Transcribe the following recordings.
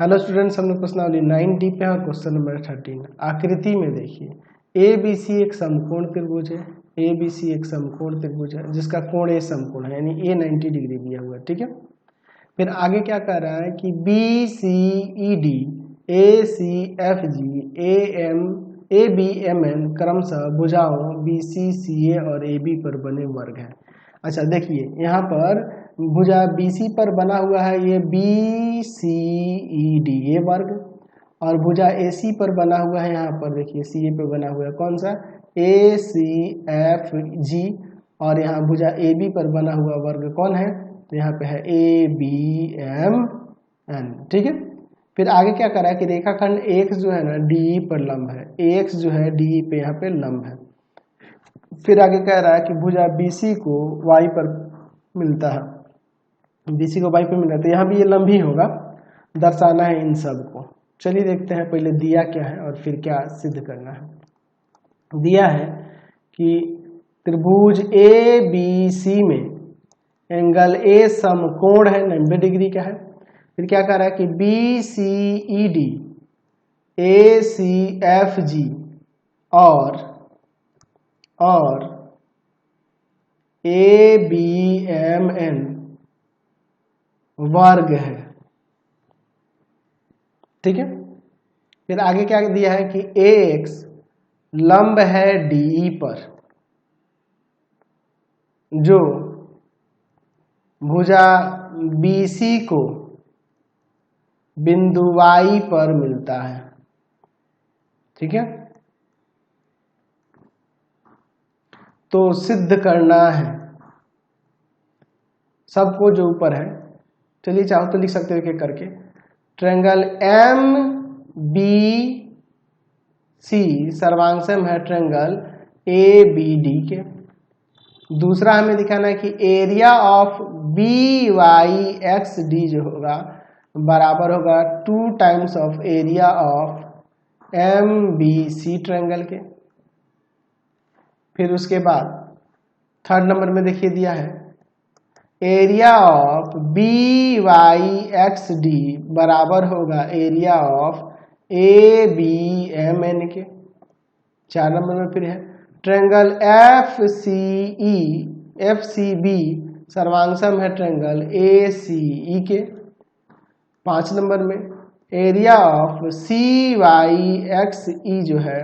Hello students, हम लोग प्रश्नावली 9D पे हैं और क्वेश्चन नंबर 13। आकृति में देखिए ABC एक समकोण त्रिभुज है। ABC एक समकोण त्रिभुज है जिसका कोण A समकोण है, यानी A 90 डिग्री दिया हुआ है। ठीक है, फिर आगे क्या कर रहा है कि BCED ACFG ABMN क्रमशः भुजाओं BCCA और AB पर बने वर्ग है। अच्छा देखिए, यहाँ पर भुजा BC पर बना हुआ है ये BCED ये वर्ग, और भुजा AC पर बना हुआ है, यहाँ पर देखिए CA पर बना हुआ है कौन सा ACFG, और यहाँ भुजा AB पर बना हुआ वर्ग कौन है, तो यहाँ पे है ABMN। ठीक है, फिर आगे क्या करा है कि रेखाखंड X जो है ना DE पर लंब है, AX जो है DE पे यहाँ पे लंब है। फिर आगे कह रहा है कि भुजा BC को Y पर मिलता है, BC को Y पे मिलता है, तो यहाँ भी ये लंब ही होगा, दर्शाना है इन सब को। चलिए देखते हैं पहले दिया क्या है और फिर क्या सिद्ध करना है। दिया है कि त्रिभुज ABC में एंगल A समकोण है 90 डिग्री का है। फिर क्या कह रहा है कि BCED ACFG और ABMN वर्ग है। ठीक है, फिर आगे क्या दिया है कि AX लंब है DE पर, जो भुजा BC को बिंदु Y पर मिलता है। ठीक है, तो सिद्ध करना है सबको जो ऊपर है। चलिए चाहो तो लिख सकते हो एक करके। ट्रायंगल MBC सर्वांगसम है ट्रायंगल ABD के। दूसरा हमें दिखाना है कि एरिया ऑफ BYXD जो होगा बराबर होगा 2 times of area of MBC triangle के। फिर उसके बाद थर्ड नंबर में देखिए दिया है एरिया ऑफ BYXD बराबर होगा एरिया ऑफ ABMN के। 4 नंबर में फिर है ट्रायंगल FCB सर्वांगसम है ट्रायंगल ACE के। 5 नंबर में एरिया ऑफ CYXE जो है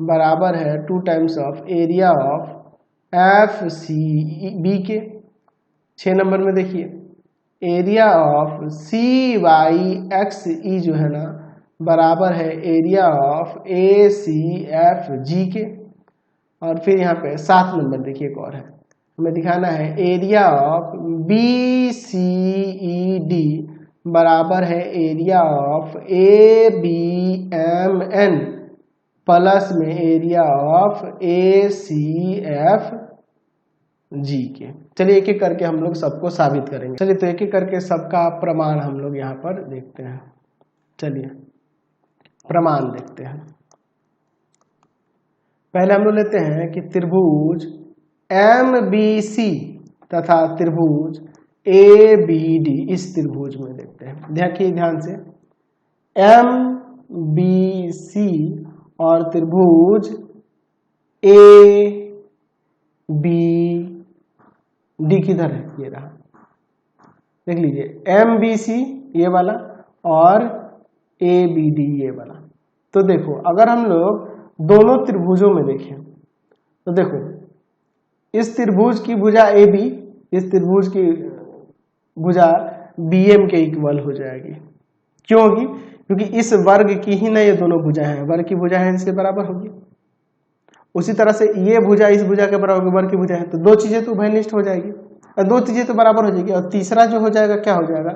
बराबर है 2 times of area of FCB के। 6 नंबर में देखिए एरिया ऑफ CYXE जो है ना बराबर है एरिया ऑफ ACFG के। और फिर यहाँ पे 7 नंबर देखिए एक और है, हमें दिखाना है एरिया ऑफ BCED बराबर है एरिया ऑफ ABMN प्लस में एरिया ऑफ ACFG के। चलिए एक एक करके हम लोग सबको साबित करेंगे। चलिए तो एक एक करके सबका प्रमाण हम लोग यहाँ पर देखते हैं। चलिए प्रमाण देखते हैं। पहले हम लोग लेते हैं कि त्रिभुज MBC तथा त्रिभुज ABD, इस त्रिभुज में देखते हैं। देखिए ध्यान से, MBC और त्रिभुज ABD किधर है, ये रहा, देख लीजिए MBC ये वाला और ABD ये वाला। तो देखो अगर हम लोग दोनों त्रिभुजों में देखें तो देखो इस त्रिभुज की भुजा AB इस त्रिभुज की भुजा BM के इक्वल हो जाएगी। क्यों होगी? क्योंकि इस वर्ग की ही ना ये दोनों भुजा हैं, वर्ग की भुजा है इसके बराबर होगी। उसी तरह से ये भुजा इस भुजा के बराबर होगी, वर्ग की भुजा है, तो दो चीजें तो उभयनिष्ठ हो जाएगी और दो चीजें तो बराबर हो जाएगी। और तीसरा जो हो जाएगा क्या हो जाएगा,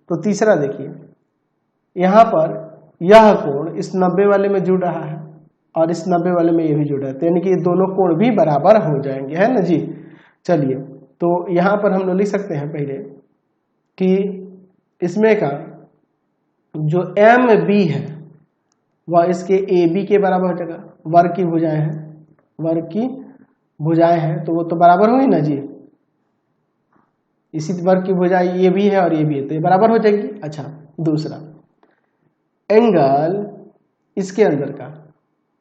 तो तीसरा देखिए यहाँ पर यह कोण इस 90 वाले में जुड़ रहा है और इस 90 वाले में ये भी जुड़ा है, तो यानी कि ये दोनों कोण भी बराबर हो जाएंगे, है ना जी। चलिए तो यहाँ पर हम लोग लिख सकते हैं पहले कि इसमें का जो MB है वह इसके AB के बराबर हो जाएगा। वर्ग की भुजाएं हैं, वर्ग की भुजाएं हैं तो वो तो बराबर होगी ना जी। इसी वर्ग की भुजा ये भी है और ये भी है तो ये बराबर हो जाएगी। अच्छा दूसरा एंगल इसके अंदर का,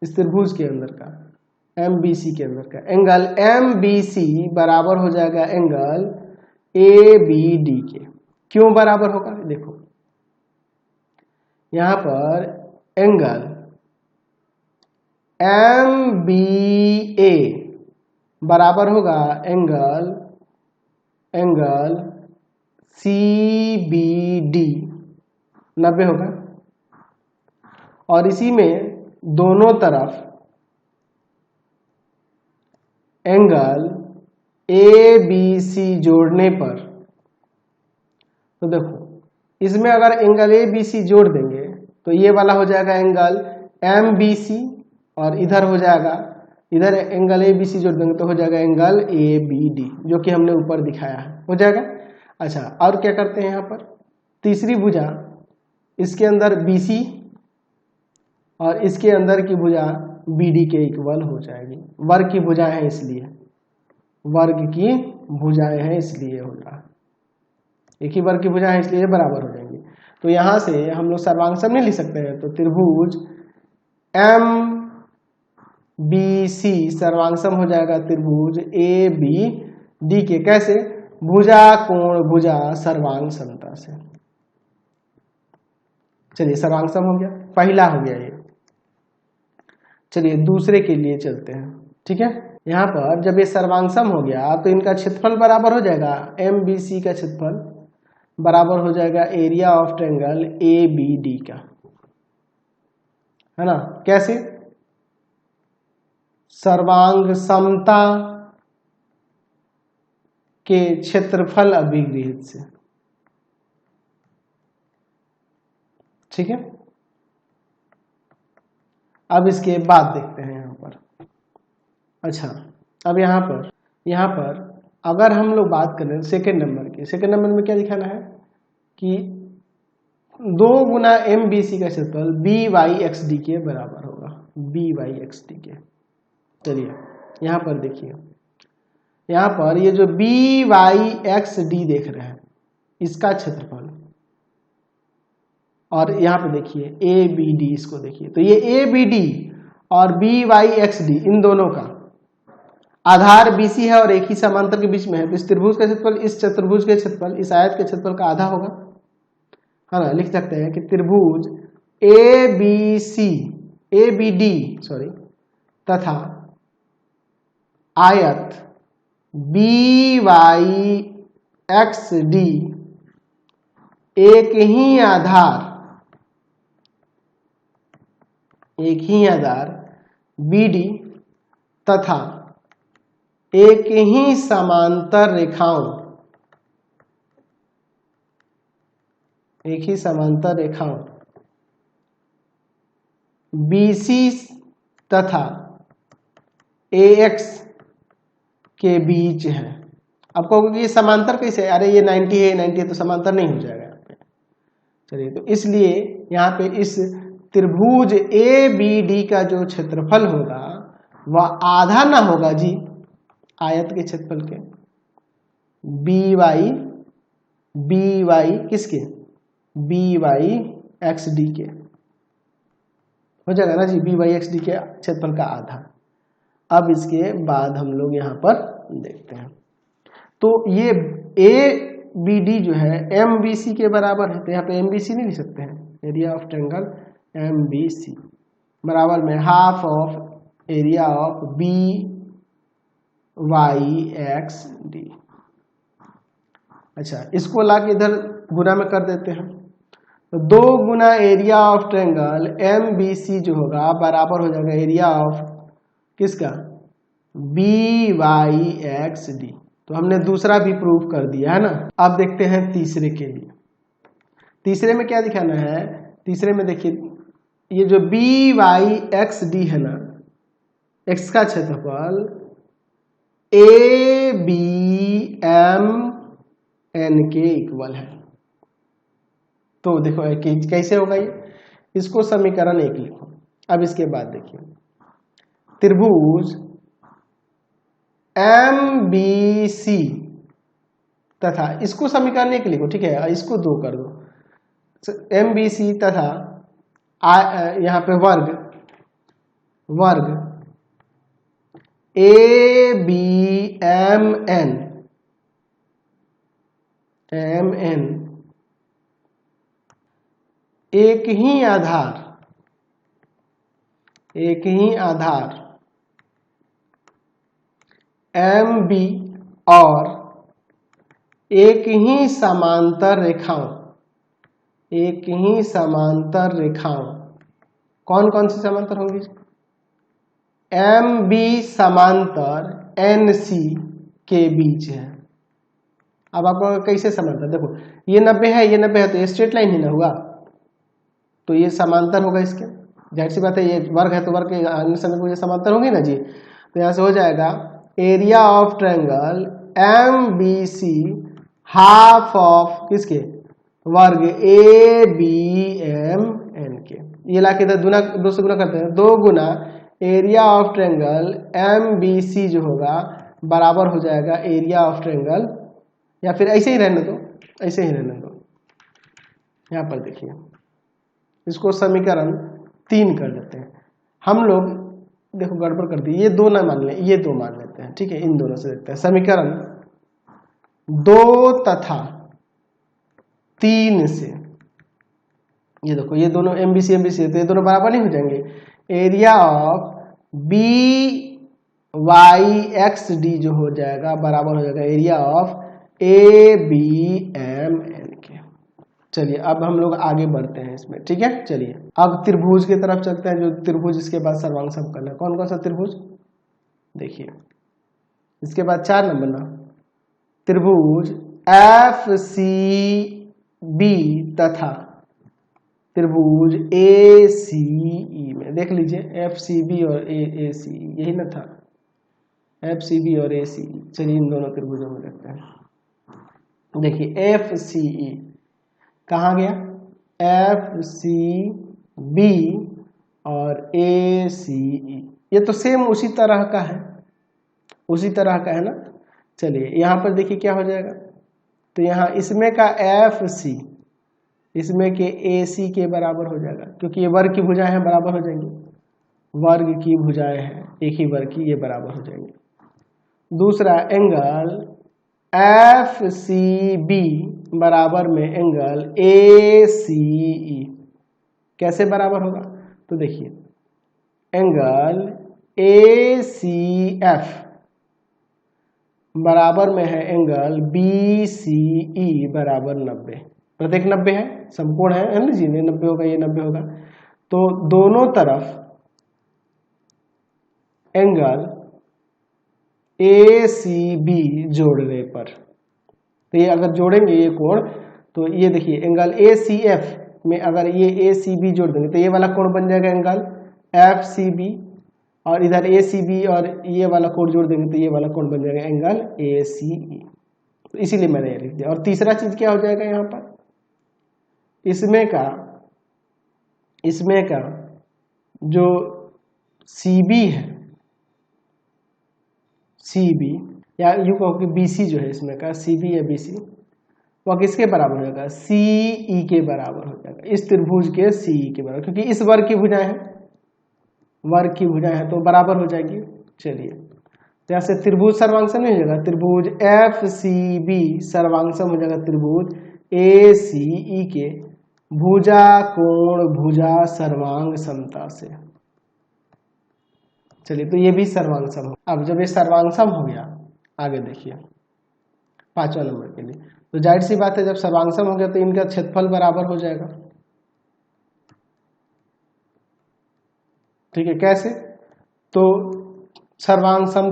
इस त्रिभुज के अंदर का, MBC के अंदर का एंगल MBC बराबर हो जाएगा एंगल ABD के। क्यों बराबर होगा? देखो यहां पर एंगल MBA बराबर होगा एंगल CBD 90 होगा, और इसी में दोनों तरफ एंगल ABC जोड़ने पर, तो देखो इसमें अगर एंगल ABC जोड़ देंगे तो ये वाला हो जाएगा एंगल MBC, और इधर हो जाएगा, इधर एंगल ABC जोड़ देंगे तो हो जाएगा एंगल ABD, जो कि हमने ऊपर दिखाया है, हो जाएगा। अच्छा, और क्या करते हैं यहाँ पर, तीसरी भुजा इसके अंदर BC और इसके अंदर की भुजा BD के इक्वल हो जाएगी। वर्ग की भुजाएं हैं इसलिए, वर्ग की भुजाएं हैं इसलिए होगा, एक ही वर्ग की भुजाएं हैं इसलिए बराबर हो जाएंगी। तो यहां से हम लोग सर्वांग नहीं लिख सकते हैं, तो त्रिभुज MBC सर्वांग हो जाएगा त्रिभुज ABD के। कैसे? भुजा कोण भुजा सर्वांग समता से। चलिए सर्वांग सम हो गया, पहला हो गया ये। चलिए दूसरे के लिए चलते हैं, ठीक है। यहाँ पर जब ये सर्वांग सम हो गया तो इनका क्षेत्रफल बराबर हो जाएगा, MBC का क्षेत्रफल बराबर हो जाएगा एरिया ऑफ ट्रायंगल ABD का, है ना। कैसे? सर्वांग समता के क्षेत्रफल अभिगृहित से, ठीक है। अब इसके बाद देखते हैं यहाँ पर। अच्छा, अब यहाँ पर अगर हम लोग बात करें सेकेंड नंबर की, सेकेंड नंबर में क्या दिखाना है कि 2 गुना MBC का क्षेत्रफल BYXD के बराबर होगा, BYXD के। चलिए यहाँ पर देखिए, यहाँ पर ये जो BYXD देख रहे हैं इसका क्षेत्रफल, और यहाँ पे देखिए ABD, इसको देखिए, तो ये ABD और BYXD इन दोनों का आधार BC है और एक ही समांतर के बीच में है, तो इस त्रिभुज का क्षेत्रफल इस चतुर्भुज के क्षेत्रफल इस आयत के क्षेत्रफल का आधा होगा, है ना। लिख सकते हैं कि त्रिभुज ABD तथा आयत BYXD एक ही आधार BD तथा एक ही समांतर रेखाओं BC तथा AX के बीच है। अब कहोगे कि ये समांतर कैसे? अरे ये 90 है, 90 है तो समांतर नहीं हो जाएगा यहाँ पे। चलिए, तो इसलिए यहाँ पे इस त्रिभुज ABD का जो क्षेत्रफल होगा वह आधा ना होगा जी आयत के क्षेत्रफल के, BY किसके? BYXD के हो जाएगा ना जी, BYXD के क्षेत्रफल का आधा। अब इसके बाद हम लोग यहाँ पर देखते हैं, तो ये ABD जो है MBC के बराबर है, तो यहाँ पे MBC नहीं लिख सकते हैं, एरिया ऑफ ट्रायंगल MBC बराबर में half of area of BYXD। अच्छा, इसको लाके इधर गुना में कर देते हैं, तो 2 गुना एरिया ऑफ ट्रायंगल MBC जो होगा बराबर हो जाएगा एरिया ऑफ किसका? BYXD। तो हमने दूसरा भी प्रूव कर दिया है ना। अब देखते हैं तीसरे के लिए। तीसरे में क्या दिखाना है? तीसरे में देखिए, ये जो BYXD है ना, X का क्षेत्रफल ABMN के इक्वल है। तो देखो कैसे होगा ये, इसको समीकरण 1 लिखो। अब इसके बाद देखिए, त्रिभुज MBC तथा इसको समीकरण 1 लिखो, ठीक है, इसको 2 कर दो। MBC तथा यहाँ पे वर्ग ABMN एक ही आधार MB और एक ही समांतर रेखाओं कौन कौन सी समांतर होंगी? MB समांतर NC के बीच है। अब आपको कैसे समझना, देखो ये 90 है, ये 90 है, तो ये स्ट्रेट लाइन ही ना हुआ, तो ये समांतर होगा इसके, जाहिर सी बात है, ये वर्ग है तो वर्ग के अन्य समय को ये समांतर होगी ना जी। तो यहाँ से हो जाएगा area of triangle MBC half of किसके, वर्ग ABMN के। ये लाके इधर दो से गुना करते हैं, 2 गुना एरिया ऑफ ट्रायंगल MBC जो होगा बराबर हो जाएगा एरिया ऑफ ट्रायंगल, या फिर ऐसे ही रहने दो, यहाँ पर देखिए इसको समीकरण 3 कर देते हैं हम लोग। देखो गड़बड़ कर दी, ये 2 ना मान लें, ये 2 मान लेते हैं, ठीक है। इन दोनों से देखते हैं समीकरण 2 तथा 3 से, ये देखो ये दोनों MBC है तो ये दोनों बराबर नहीं हो जाएंगे। एरिया ऑफ BYXD जो हो जाएगा बराबर हो जाएगा एरिया ऑफ ABMN के। चलिए अब हम लोग आगे बढ़ते हैं इसमें, ठीक है। चलिए अब त्रिभुज की तरफ चलते हैं, जो त्रिभुज इसके बाद सर्वांग समकलन है। कौन कौन सा त्रिभुज, देखिए इसके बाद 4 नंबर ना, त्रिभुज FCB तथा त्रिभुज ACE में देख लीजिए, FCB और ACE यही ना था, FCB और ACE। चलिए इन दोनों त्रिभुजों में देखते हैं। देखिए FCE कहाँ गया, FCB और ACE, ये तो सेम उसी तरह का है ना। चलिए यहाँ पर देखिए क्या हो जाएगा, तो यहाँ इसमें का FC इसमें के AC के बराबर हो जाएगा, क्योंकि ये वर्ग की भुजाएं हैं, बराबर हो जाएंगी, वर्ग की भुजाएं हैं एक ही वर्ग की, ये बराबर हो जाएंगे। दूसरा एंगल FCB बराबर में एंगल ACE कैसे बराबर होगा, तो देखिए एंगल ACF बराबर में है एंगल BCE बराबर 90, प्रत्येक 90 है, समकोण है ना जी, ये 90 होगा, ये 90 होगा, तो दोनों तरफ एंगल ACB जोड़ने पर, तो ये अगर जोड़ेंगे ये कोण, तो ये देखिए एंगल ACF में अगर ये ACB जोड़ देंगे तो ये वाला कोण बन जाएगा एंगल FCB, और इधर ACB और ये वाला कोण जोड़ देंगे तो ये वाला कोण बन जाएगा एंगल ACE। तो इसीलिए मैंने ये लिख दिया। और तीसरा चीज क्या हो जाएगा यहाँ पर, इसमें का जो CB है, CB या यूं कहो कि BC जो है इसमें का CB या BC, वह किसके बराबर हो जाएगा, CE के बराबर हो जाएगा, इस त्रिभुज के CE के बराबर, क्योंकि इस वर्ग की भुजाएं हैं, तो बराबर हो जाएगी। चलिए तो यहाँ से त्रिभुज सर्वांगसम नहीं हो जाएगा, त्रिभुज FCB सर्वांगसम हो जाएगा त्रिभुज ACE के भुजा कोण भुजा सर्वांग समता से। चलिए तो ये भी सर्वांगसम हो। अब जब ये सर्वांगसम हो गया, आगे देखिए 5वां नंबर के लिए, तो जाहिर सी बात है जब सर्वांगसम हो गया तो इनका क्षेत्रफल बराबर हो जाएगा, ठीक है। कैसे, तो सर्वांगसम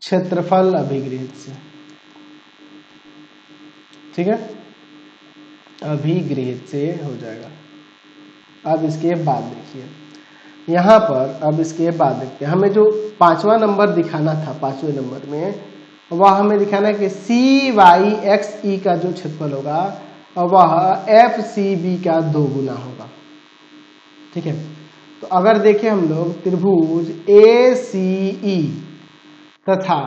क्षेत्रफल अभिगृहित से, ठीक है, अभिगृहित से हो जाएगा। अब इसके बाद देखिए यहाँ पर, अब इसके बाद देखते हैं, हमें जो 5वां नंबर दिखाना था, 5वें नंबर में वह हमें दिखाना है कि CYXE का जो क्षेत्रफल होगा वह FCB का 2 गुना होगा, ठीक है। तो अगर देखें हम लोग त्रिभुज ACE तथा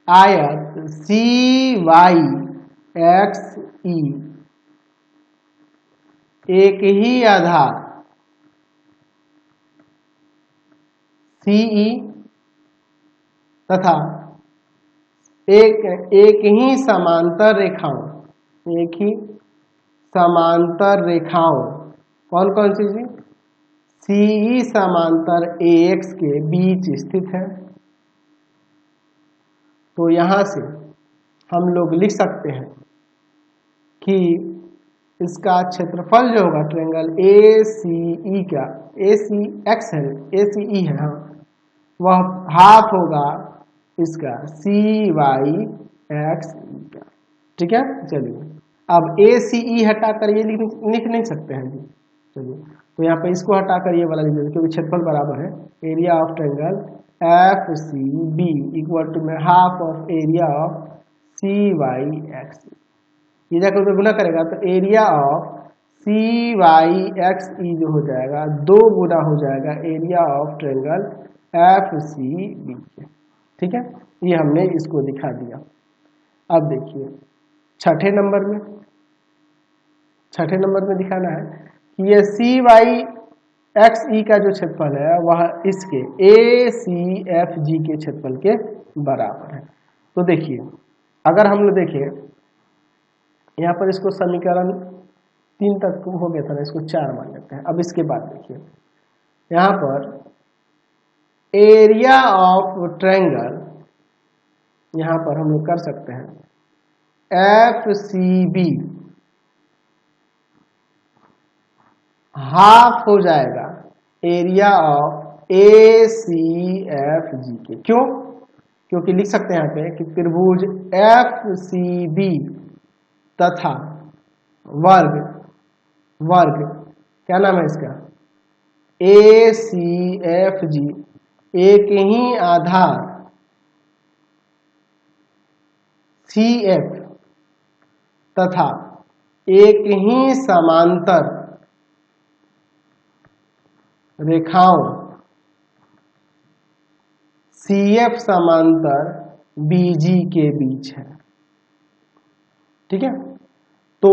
आयत CYXE एक ही आधार CE तथा एक ही समांतर रेखाओं, एक ही समांतर रेखाओं कौन कौन सी जी, CE समांतर AX के बीच स्थित है। तो यहां से हम लोग लिख सकते हैं कि इसका क्षेत्रफल जो होगा ट्रायंगल ACE का, ACX है, ACE है हाँ, वह हाफ होगा इसका CYXE का। ठीक है, चलिए अब ACE हटा कर ये लिख नहीं सकते हैं जी। चलिए तो यहाँ पे इसको हटा कर ये वाला लिख देते क्योंकि क्षेत्रफल बराबर है area of triangle FCB equal to में half of area of CYXE। ये जाकर उधर गुना करेगा तो एरिया ऑफ CYXE जो हो जाएगा 2 गुना हो जाएगा एरिया ऑफ ट्रायंगल FCB के। ठीक है, ये हमने इसको दिखा दिया। अब देखिए छठे नंबर में दिखाना है कि ये CYXE का जो क्षेत्रफल है वह इसके ACFG के क्षेत्रफल के बराबर है। तो देखिए अगर हम लोग देखें यहाँ पर इसको समीकरण 3 तक हो गया था ना, इसको 4 मान लेते हैं। अब इसके बाद देखिए यहाँ पर एरिया ऑफ ट्रायंगल, यहाँ पर हम लोग कर सकते हैं FCB हाफ हो जाएगा एरिया ऑफ ACFG के। क्यों? क्योंकि लिख सकते हैं यहाँ पे कि त्रिभुज FCB तथा वर्ग क्या नाम है इसका ACFG एक ही आधार CF तथा एक ही समांतर रेखाओं CF समांतर BG के बीच है। ठीक है, तो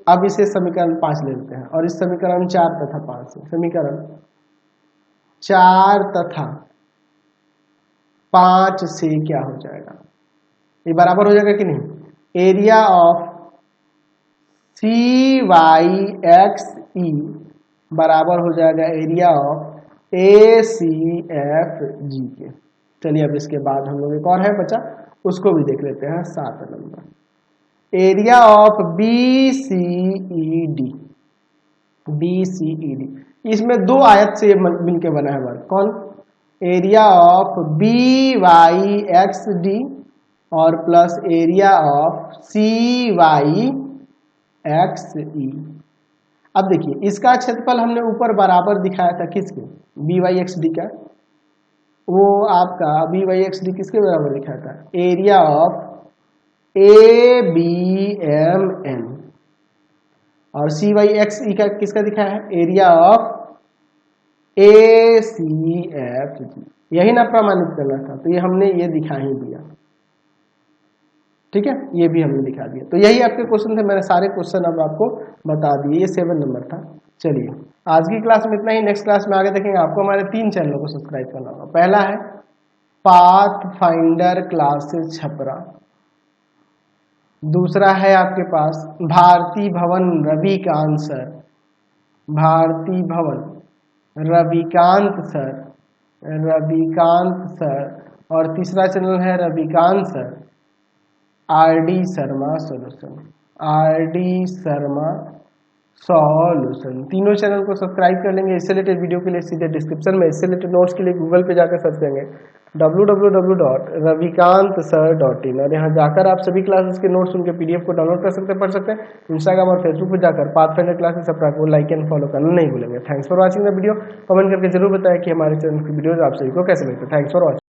अब इसे समीकरण 5 ले लेते हैं और इस समीकरण 4 तथा 5 से समीकरण 4 तथा 5 से क्या हो जाएगा, ये बराबर हो जाएगा कि नहीं, एरिया ऑफ CYXE बराबर हो जाएगा एरिया ऑफ ACFG के। चलिए अब इसके बाद हम लोग एक और है बचा, उसको भी देख लेते हैं। 7 नंबर एरिया ऑफ BCED, इसमें 2 आयत से मिलकर बना है वर्ग। कौन? एरिया ऑफ BYXD और प्लस एरिया ऑफ CYXE। अब देखिए इसका क्षेत्रफल हमने ऊपर बराबर दिखाया था किसके, BYXD का, वो आपका BYXD किसके बराबर दिखाया था, एरिया ऑफ ABMN, और CYXE का किसका दिखाया है, एरिया ऑफ ACFG। यही ना प्रमाणित करना था, तो ये हमने ये दिखा ही दिया। ठीक है, ये भी हमने दिखा दिया। तो यही आपके क्वेश्चन थे, मैंने सारे क्वेश्चन अब आपको बता दिए। ये 7 नंबर था। चलिए आज की क्लास में इतना ही, नेक्स्ट क्लास में आगे देखेंगे। आपको हमारे 3 चैनलों को सब्सक्राइब करना होगा। पहला है पाथफाइंडर क्लासेस छपरा, दूसरा है आपके पास भारती भवन रविकांत सर, भारती भवन रविकांत सर, और तीसरा चैनल है Ravikant sir RD Sharma solution. तीनों चैनल को सब्सक्राइब कर लेंगे। इससे रिलेटेड वीडियो के लिए सीधे डिस्क्रिप्शन में, इससे रिलेटेड नोट्स के लिए गूगल पे जाकर सर्च करेंगे www.ravikantsir.in, और यहाँ जाकर आप सभी क्लासेस के नोट्स उनके PDF को डाउनलोड कर सकते हैं, पढ़ सकते हैं। इंस्टाग्राम और फेसबुक पर जाकर पाथफाइंडर क्लासेस अपना को लाइक एंड फॉलो करना नहीं भूलेंगे। Thanks for watching the video. Comment करके जरूर बताएं कि हमारे चैनल की वीडियोज आप सभी को कैसे लगते हैं। Thanks for watching.